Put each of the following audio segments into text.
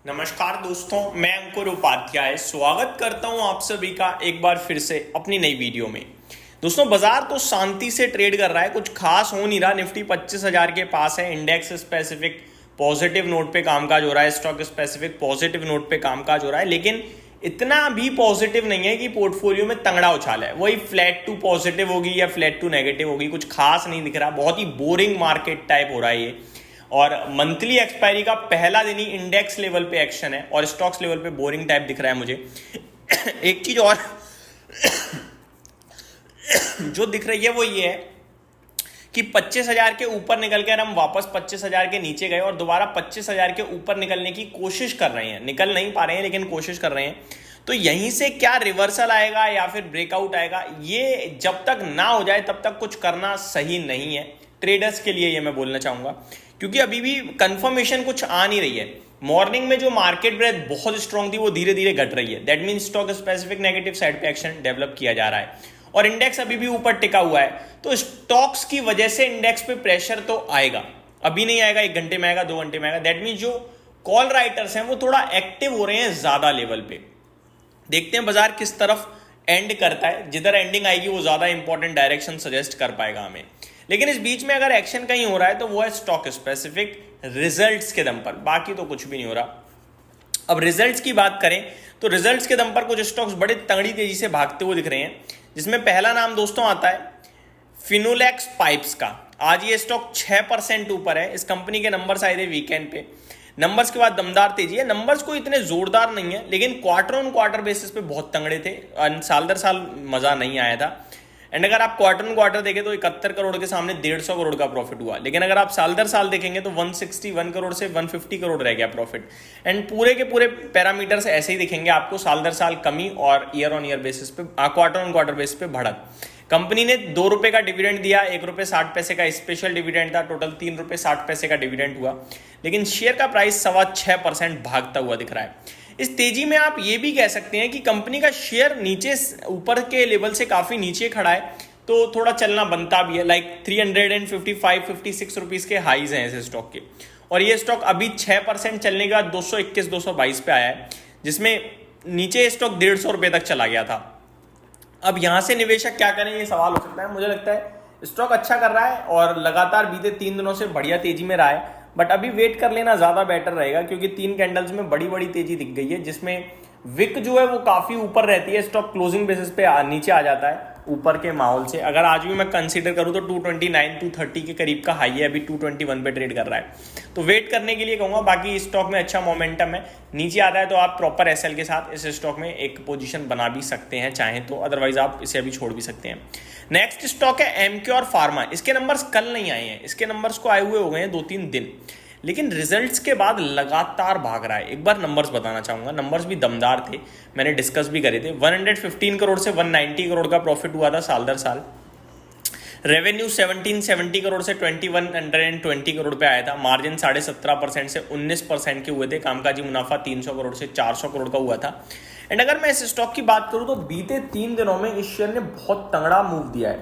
नमस्कार दोस्तों, मैं अंकुर उपाध्याय स्वागत करता हूं आप सभी का एक बार फिर से अपनी नई वीडियो में। दोस्तों, बाजार तो शांति से ट्रेड कर रहा है, कुछ खास हो नहीं रहा। निफ्टी 25,000 के पास है। इंडेक्स स्पेसिफिक पॉजिटिव नोट पे कामकाज हो रहा है, स्टॉक स्पेसिफिक पॉजिटिव नोट पे कामकाज हो रहा है, लेकिन इतना भी पॉजिटिव नहीं है कि पोर्टफोलियो में तंगड़ा उछाल है। वही फ्लैट टू पॉजिटिव होगी या फ्लैट टू नेगेटिव होगी, कुछ खास नहीं दिख रहा। बहुत ही बोरिंग मार्केट टाइप हो रहा है ये। और मंथली एक्सपायरी का पहला दिन ही इंडेक्स लेवल पे एक्शन है और स्टॉक्स लेवल पे बोरिंग टाइप दिख रहा है मुझे। एक चीज और जो दिख रही है वो ये है कि 25,000 के ऊपर निकल कर हम वापस 25,000 के नीचे गए और दोबारा 25,000 के ऊपर निकलने की कोशिश कर रहे हैं। निकल नहीं पा रहे हैं लेकिन कोशिश कर रहे हैं। तो यहीं से क्या रिवर्सल आएगा या फिर ब्रेकआउट आएगा, ये जब तक ना हो जाए तब तक कुछ करना सही नहीं है ट्रेडर्स के लिए, ये मैं बोलना चाहूंगा। क्योंकि अभी भी कंफर्मेशन कुछ आ नहीं रही है। मॉर्निंग में जो मार्केट ब्रेथ बहुत स्ट्रांग थी वो धीरे धीरे घट रही है। That mean stock specific negative side पे एक्शन डेवलप किया जा रहा है और इंडेक्स अभी भी ऊपर टिका हुआ है। तो स्टॉक्स की वजह से इंडेक्स पे प्रेशर तो आएगा, अभी नहीं आएगा, 1 घंटे में आएगा, 2 घंटे में आएगा। दैट मीन जो कॉल राइटर्स हैं वो थोड़ा एक्टिव हो रहे हैं ज्यादा लेवल पे। देखते हैं बाजार किस तरफ एंड करता है। जिधर एंडिंग आएगी वो ज्यादा इंपॉर्टेंट डायरेक्शन सजेस्ट कर पाएगा हमें। लेकिन इस बीच में अगर एक्शन कहीं हो रहा है तो वो है स्टॉक स्पेसिफिक रिजल्ट्स के दम पर, बाकी तो कुछ भी नहीं हो रहा। अब रिजल्ट्स की बात करें तो रिजल्ट्स के दम पर कुछ स्टॉक्स बड़े तगड़ी तेजी से भागते हुए दिख रहे हैं, जिसमें पहला नाम दोस्तों आता है फिनोलेक्स पाइप्स का। आज ये स्टॉक 6% ऊपर है। इस कंपनी के नंबर्स आए थे वीकेंड पे। नंबर्स के बाद दमदार तेजी है। नंबर्स को इतने जोरदार नहीं है लेकिन क्वार्टर ऑन क्वार्टर बेसिस पे बहुत तंगड़े थे। साल दर साल मजा नहीं आया था। एंड अगर आप क्वार्टर ऑन क्वार्टर देखें तो 71 करोड़ के सामने 150 करोड़ का प्रॉफिट हुआ। लेकिन अगर आप साल दर साल देखेंगे तो 161 करोड़ से 150 करोड़ रह गया प्रॉफिट। एंड पूरे के पूरे पैरामीटर्स ऐसे ही दिखेंगे आपको, साल दर साल कमी और ईयर ऑन ईयर बेसिस पे, क्वार्टर ऑन क्वार्टर बेसिस पे बढ़त। कंपनी ने 2 रुपए का डिविडेंड दिया, 1 रुपए 60 पैसे का स्पेशल डिविडेंड था, टोटल 3 रुपए 60 पैसे का डिविडेंड हुआ। लेकिन शेयर का प्राइस 6.25% भागता हुआ दिख रहा है। इस तेजी में आप ये भी कह सकते हैं कि कंपनी का शेयर नीचे ऊपर के लेवल से काफी नीचे खड़ा है, तो थोड़ा चलना बनता भी है। लाइक 355-56 रुपीज के हाईज हैं इस स्टॉक के। और ये स्टॉक अभी 6% चलने के बाद 221-222 पे आया है, जिसमें नीचे स्टॉक 150 रुपए तक चला गया था। अब यहां से निवेशक क्या करें, ये सवाल हो सकता है। मुझे लगता है स्टॉक अच्छा कर रहा है और लगातार बीते 3 दिनों से बढ़िया तेजी में रहा है, बट अभी वेट कर लेना ज्यादा बेटर रहेगा क्योंकि 3 कैंडल्स में बड़ी बड़ी तेजी दिख गई है, जिसमें विक जो है वो काफी ऊपर रहती है। स्टॉक क्लोजिंग बेसिस पे नीचे आ जाता है ऊपर के माहौल से। अगर आज भी मैं कंसीडर करूं तो 229-230 के करीब का हाई है, अभी 221 पे ट्रेड कर रहा है। तो वेट करने के लिए कहूंगा। बाकी स्टॉक में अच्छा मोमेंटम है। नीचे आता है तो आप प्रॉपर एसएल के साथ इस स्टॉक में एक पोजीशन बना भी सकते हैं चाहें तो, अदरवाइज आप इसे अभी छोड़ भी सकते हैं। नेक्स्ट स्टॉक है एमक्योर फार्मा। इसके नंबर्स कल नहीं आए हैं, इसके नंबर्स को आए हुए हो गए हैं 2-3 दिन, लेकिन रिजल्ट्स के बाद लगातार भाग रहा है। एक बार नंबर्स बताना चाहूंगा। नंबर्स भी दमदार थे, मैंने डिस्कस भी करे थे। 115 करोड़ से 190 करोड़ का प्रॉफिट हुआ था साल दर साल। रेवेन्यू 1770 करोड़ से 2120 करोड़ पे आया था। मार्जिन 17.5% से 19% के हुए थे। कामकाजी मुनाफा 300 करोड़ से 400 करोड़ का हुआ था। एंड अगर मैं इस स्टॉक की बात करूं तो बीते 3 दिनों में इस शेयर ने बहुत तगड़ा मूव दिया है,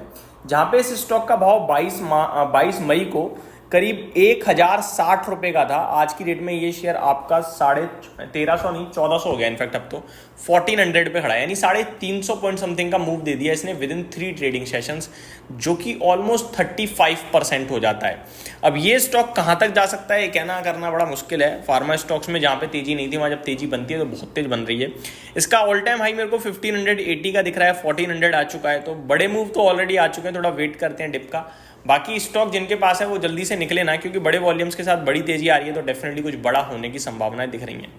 जहां पे इस स्टॉक का भाव 22 मई को करीब 1060 रुपए का था। आज की डेट में ये शेयर आपका 1350 नहीं 1400 हो गया। इनफैक्ट अब तो 1400 पे खड़ा है, यानी 350 पॉइंट समथिंग का मूव दे दिया इसने विद इन 3 ट्रेडिंग सेशंस, जो कि ऑलमोस्ट 35% हो जाता है। अब ये स्टॉक कहां तक जा सकता है कहना करना बड़ा मुश्किल है। फार्मा स्टॉक्स में जहां पे तेजी नहीं थी वहां जब तेजी बनती है तो बहुत तेज बन रही है। इसका ऑल टाइम हाई मेरे को 1580 का दिख रहा है, 1400 आ चुका है। तो बड़े मूव तो ऑलरेडी आ चुके हैं, थोड़ा वेट करते हैं डिप का। बाकी स्टॉक जिनके पास है वो जल्दी से निकले ना, क्योंकि बड़े वॉल्यूम्स के साथ बड़ी तेजी आ रही है तो डेफिनेटली कुछ बड़ा होने की संभावनाएं दिख रही हैं।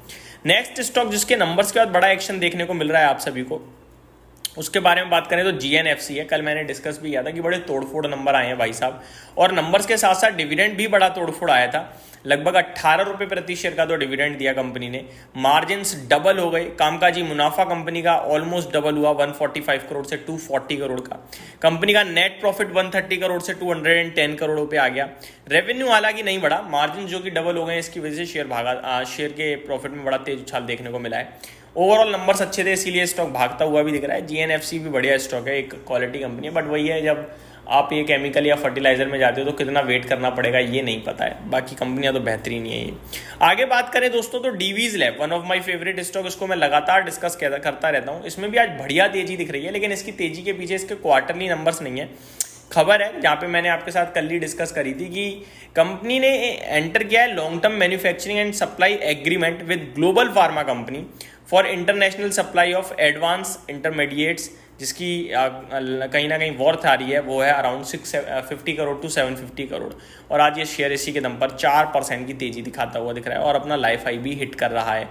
नेक्स्ट स्टॉक जिसके नंबर्स के बाद बड़ा एक्शन देखने को मिल रहा है आप सभी को, उसके बारे में बात करें तो जीएनएफसी है। कल मैंने डिस्कस भी किया था कि बड़े तोड़फोड़ नंबर आए हैं भाई साहब, और नंबर्स के साथ साथ डिविडेंड भी बड़ा तोड़फोड़ आया था। लगभग 18 रुपए प्रति शेयर का तो डिविडेंड दिया कंपनी ने। मार्जिन्स डबल हो गए। कामकाजी मुनाफा कंपनी का ऑलमोस्ट डबल हुआ, 145 करोड़ से 240 करोड़ का। कंपनी का नेट प्रॉफिट 130 करोड़ से 210 करोड़ पे आ गया। रेवेन्यू हालांकि नहीं बढ़ा, मार्जिन जो कि डबल हो गए, इसकी वजह से शेयर भागा। शेयर के प्रॉफिट में बड़ा तेज उछाल देखने को मिला है। ओवरऑल नंबर्स अच्छे थे, इसीलिए स्टॉक भागता हुआ भी दिख रहा है। जीएनएफसी भी बढ़िया स्टॉक है, एक क्वालिटी कंपनी है, बट वही है जब आप ये केमिकल या फर्टिलाइजर में जाते हो तो कितना वेट करना पड़ेगा ये नहीं पता है। बाकी कंपनियां तो बेहतरीन ही है ये। आगे बात करें दोस्तों तो Divi's lab, one of my favourite stock, इसको मैं लगातार डिस्कस करता रहता हूँ। इसमें भी आज बढ़िया तेजी दिख रही है, लेकिन इसकी तेजी के पीछे इसके क्वार्टरली नंबर्स नहीं है। खबर है जहाँ पे मैंने आपके साथ कल ही डिस्कस करी थी कि कंपनी ने एंटर किया है long term manufacturing and supply agreement with global pharma company for international supply of advance intermediates, जिसकी कहीं ना कहीं वर्थ आ रही है वो है अराउंड 650 करोड़ टू 750 करोड़। और आज ये शेयर इसी के दम पर 4% की तेजी दिखाता हुआ दिख रहा है और अपना लाइफ हाई भी हिट कर रहा है।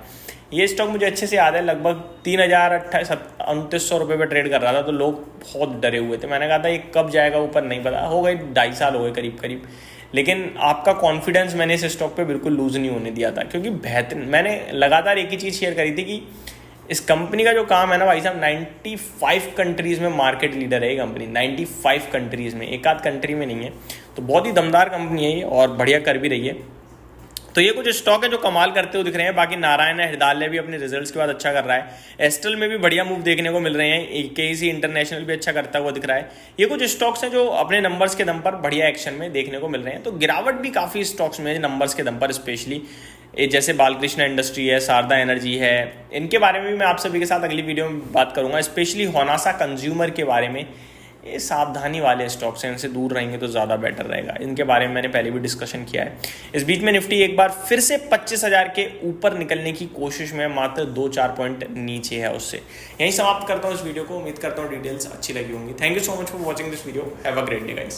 ये स्टॉक मुझे अच्छे से याद है, लगभग 3,029 रुपये पर ट्रेड कर रहा था, तो लोग बहुत डरे हुए थे। मैंने कहा था ये कब जाएगा ऊपर, नहीं पता, हो गए 2.5 साल हो गए करीब करीब, लेकिन आपका कॉन्फिडेंस मैंने इस स्टॉक पे बिल्कुल लूज़ नहीं होने दिया था, क्योंकि बेहतरीन, मैंने लगातार एक ही चीज़ शेयर करी थी कि इस कंपनी का जो काम है ना भाई साहब, 95 कंट्रीज़ में मार्केट लीडर है ये कंपनी, 95 कंट्रीज़ में, एक आध कंट्री में नहीं है। तो बहुत ही दमदार कंपनी है ये और बढ़िया कर भी रही है। तो ये कुछ स्टॉक है जो कमाल करते हुए दिख रहे हैं। बाकी नारायण हृदयालय भी अपने रिजल्ट्स के बाद अच्छा कर रहा है, एस्ट्रल में भी बढ़िया मूव देखने को मिल रहे हैं, केसी इंटरनेशनल भी अच्छा करता हुआ दिख रहा है। ये कुछ स्टॉक्स हैं जो अपने नंबर्स के दम पर बढ़िया एक्शन में देखने को मिल रहे हैं। तो गिरावट भी काफ़ी स्टॉक्स में है नंबर्स के दम पर, स्पेशली जैसे बालकृष्ण इंडस्ट्री है, शारदा एनर्जी है, इनके बारे में भी मैं आप सभी के साथ अगली वीडियो में बात करूंगा। स्पेशली होनासा कंज्यूमर के बारे में, ये सावधानी वाले स्टॉक्स हैं, इनसे दूर रहेंगे तो ज़्यादा बेटर रहेगा। इनके बारे में मैंने पहले भी डिस्कशन किया है। इस बीच में निफ्टी एक बार फिर से 25,000 के ऊपर निकलने की कोशिश में, मात्र 2-4 पॉइंट नीचे है उससे। यहीं समाप्त करता हूँ इस वीडियो को। उम्मीद करता हूँ डिटेल्स अच्छी लगी होंगी। Thank you so much for watching this video. Have a great day guys.